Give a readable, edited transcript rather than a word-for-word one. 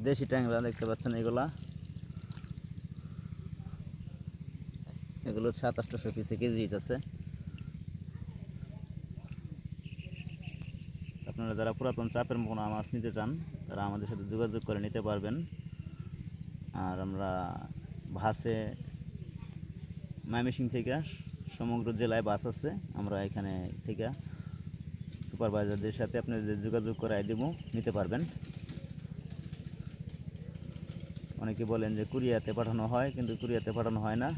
দেশি ট্যাংরা দেখতে পাচ্ছেন, এগুলো 700-800 পিসে কেজি দিতেছে। আপনারা যারা পুরাতন চাপের পোনা মাছ নিতে চান তারা আমাদের সাথে যোগাযোগ করে নিতে পারবেন। আর আমরা বাসে ময়মনসিংহ থেকে সমগ্র জেলায় বাস আছে, আমরা এখানে থেকে সুপারভাইজারদের সাথে আপনাদের যোগাযোগ করাই দেব, নিতে পারবেন। অনেকে বলেন যে কুরিয়াতে পাঠানো হয়, কিন্তু কুরিয়াতে পাঠানো হয় না।